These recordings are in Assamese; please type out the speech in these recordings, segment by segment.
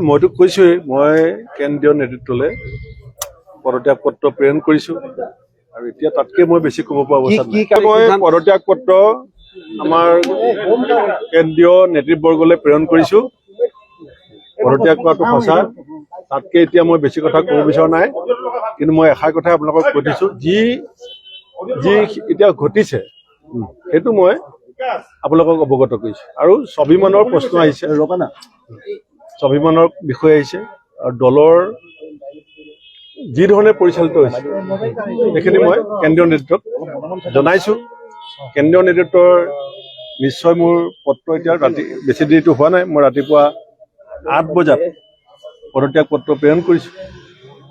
মইতো কৈছোৱেই মই কেন্দ্ৰীয় নেতৃত্বলৈ পদত্যাগ পত্ৰ প্ৰেৰণ কৰিছোঁ আৰু এতিয়া তাতকৈ মই বেছি ক'ব পৰা অৱস্থাত নাই। মই পদত্যাগ পত্ৰ আমাৰ কেন্দ্ৰীয় নেতৃবৰ্গলৈ প্ৰেৰণ কৰিছোঁ। পদত্যাগ কৰাটো সঁচা, তাতকৈ এতিয়া মই বেছি কথা ক'ব বিচৰা নাই। কিন্তু মই এষাৰ কথাই আপোনালোকক কৈ দিছোঁ, যি এতিয়া ঘটিছে সেইটো মই আপোনালোকক অৱগত কৰিছোঁ। আৰু স্বাভিমানৰ প্ৰশ্ন আহিছে, স্বাভিমানৰ বিষয় আহিছে আৰু দলৰ যি ধৰণে পৰিচালিত হৈছে সেইখিনি মই কেন্দ্ৰীয় নেতৃত্বক জনাইছোঁ। কেন্দ্ৰীয় নেতৃত্বৰ নিশ্চয় মোৰ পত্ৰ এতিয়া ৰাতি বেছি দেৰিটো হোৱা নাই। মই ৰাতিপুৱা 8 বজাত পদত্যাগ পত্ৰ প্ৰেৰণ কৰিছোঁ।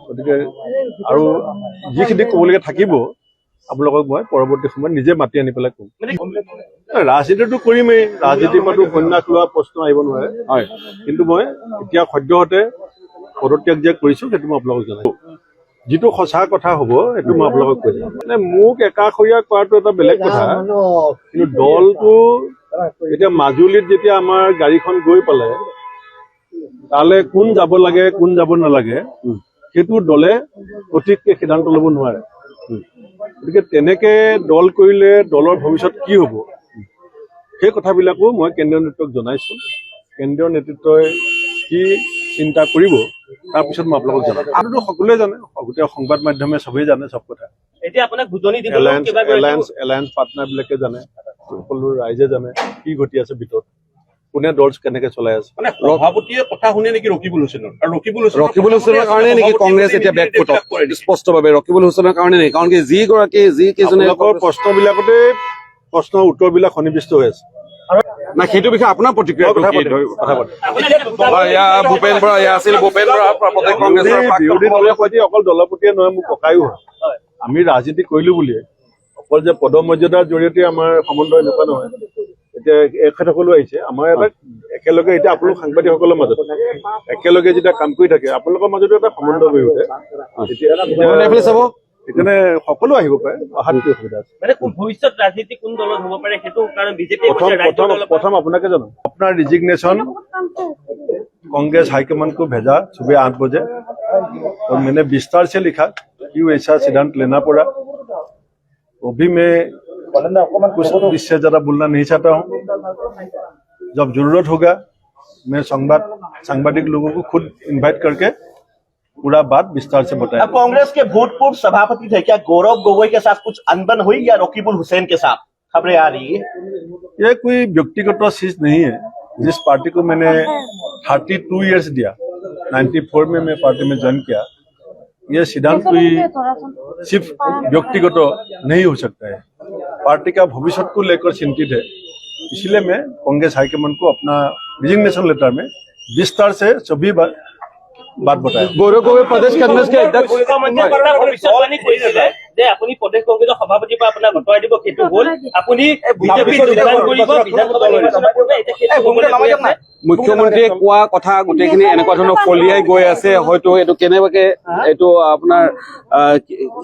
গতিকে আৰু যিখিনি ক'বলগীয়া থাকিব আপোনালোকক মই পৰৱৰ্তী সময়ত নিজে মাতি আনি পেলাই ক'ম। ৰাজনীতিটো কৰিমেই, ৰাজনীতিৰ পৰাতো সন্ন্যাস লোৱা প্ৰশ্ন আহিব নোৱাৰে। হয়, কিন্তু মই এতিয়া সদ্যহতে পদত্যাগ যে কৰিছোঁ সেইটো মই আপোনালোকক জনাইছোঁ। যিটো সঁচা কথা হ'ব সেইটো মই আপোনালোকক কৈ দিম। মানে মোক একাষৰীয়া কৰাটো এটা বেলেগ কথা, কিন্তু দলটো এতিয়া মাজুলীত যেতিয়া আমাৰ গাড়ীখন গৈ পালে তালৈ কোন যাব লাগে কোন যাব নালাগে সেইটো দলে সঠিককে সিদ্ধান্ত ল'ব নোৱাৰে। গতিকে তেনেকে দল কৰিলে দলৰ ভৱিষ্যত কি হ'ব সেই কথাবিলাকো মই কেন্দ্ৰীয় নেতৃত্বক জনাইছোঁ। কেন্দ্ৰীয় নেতৃত্বই কি চিন্তা কৰিব তাৰপিছত মই আপোনালোকক জনাম। আৰুতো সকলোৱে জানে, গোটেই সংবাদ মাধ্যমে চবেই জানে চব কথা। এলায়েন্স পাৰ্টনাৰবিলাকে জানে, সকলো ৰাইজে জানে কি ঘটি আছে ভিতৰত, কোনে দল কেনেকে চলাই আছে। সভাপতিয়ে কথা শুনে নেকি ৰকিবুল হুছেইনৰ? আৰু ৰকিবুল হুছেইনৰ কাৰণে নেকি কংগ্ৰেছ এতিয়া বেকফুটত স্পষ্টভাৱে ৰকিবুল হুছেইনৰ কাৰণে নেকি? কাৰণ কি যিকেইজনে প্ৰশ্নবিলাকতে প্ৰশ্নৰ উত্তৰবিলাক সন্নিৱিষ্ট হৈ আছে। না সেইটো বিষয়ে আপোনাৰ প্ৰতিক্ৰিয়া কথা পাতিম। ভূপেন বৰা আছিল, ভূপেন বৰা কংগ্ৰেছৰ বিৰোধী দলৰ সৈতে অকল দলৰ প্ৰতিয়ে নহয়, মোৰ ককায়ো হয়। আমি ৰাজনীতি কৰিলো বুলিয়ে অকল যে পদমৰ্যাদাৰ জৰিয়তে আমাৰ সম্বন্ধ এনেকুৱা নহয়। এতিয়া এখেতসকলো আহিছে আমাৰ এটা একেলগে, এতিয়া আপোনালোক সাংবাদিকসকলৰ মাজত একেলগে যেতিয়া কাম কৰি থাকে আপোনালোকৰ মাজতো এটা সম্বন্ধ গঢ়ি উঠে। সেইকাৰণে সকলো আহিব পাৰে, অহাত কি অসুবিধা আছে? প্ৰথম আপোনাকে জানো, আপোনাৰ ৰিজিগনেশ্যন कांग्रेस हाईकमान को भेजा सुबह 8 बजे और मैंने विस्तार से लिखा क्यों ऐसा सिद्धांत लेना पड़ा। वो भी मैं कुछ इससे ज्यादा बोलना नहीं चाहता हूँ। जब जरूरत होगा मैं सांबादिक लोगों को खुद इनवाइट करके पूरा बात विस्तार से बताया। कांग्रेस के भूतपूर्व सभापति थे, क्या गौरव गोगोई के साथ कुछ अनबन हुई या रकीबुल हुसैन के साथ? खबरें आ रही है ये कोई व्यक्तिगत चीज नहीं है। जिस पार्टी को मैंने 32 इयर्स दिया, 94 में मैं पार्टी में ज्वाइन किया, ये सिद्धांत कोई सिर्फ व्यक्तिगत नहीं हो सकता है। पार्टी का भविष्य को लेकर चिंतित है, इसलिए मैं कांग्रेस हाईकमान को अपना रिजिग्नेशन लेटर में विस्तार से सभी बात बताया। गौरव गोगोई प्रदेश कांग्रेस के अध्यक्ष মুখ্যমন্ত্ৰীয়ে কোৱা কথা গোটেইখিনি এনেকুৱা ধৰণৰ ফলিয়াই গৈ আছে। হয়তো এইটো কেনেবাকে এইটো আপোনাৰ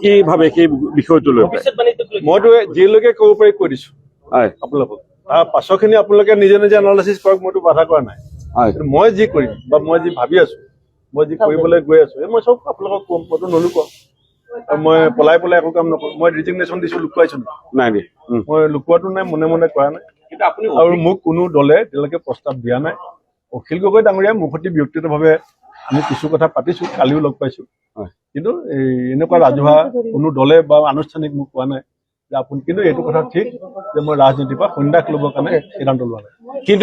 কি ভাবে সেই বিষয়টো লৈ মইতো যিলৈকে ক'ব পাৰি কৈ দিছো আপোনালোকক, তাৰ পাছৰখিনি আপোনালোকে নিজে নিজে এনালাইচিছ কৰক, মইতো বাধা কৰা নাই। মই যি কৰিম বা মই যি ভাবি আছো, মই যি কৰিবলৈ গৈ আছো মই চব আপোনালোকক কম, মইতো নলুকাও। মই পলাই একো কাম নকৰো। মই ৰিজিগনেশ্যন দিছো, লুকুৱাইছো নাই, মই লুকুৱাটো নাই, মনে মনে কৰা নাই। আৰু মোক কোনো দলে এতিয়ালৈকে প্ৰস্তাৱ দিয়া নাই। অখিল গগৈ ডাঙৰীয়া মোৰ সৈতে ব্যক্তিগতভাৱে আমি কিছু কথা পাতিছো, কালিও লগ পাইছো, কিন্তু এনেকুৱা ৰাজহুৱা কোনো দলে বা আনুষ্ঠানিক মোক কোৱা নাই যে আপুনি। কিন্তু এইটো কথা ঠিক যে মই ৰাজনীতিৰ পৰা সন্ন্যাস ল'বৰ কাৰণে সিদ্ধান্ত লোৱা নাই।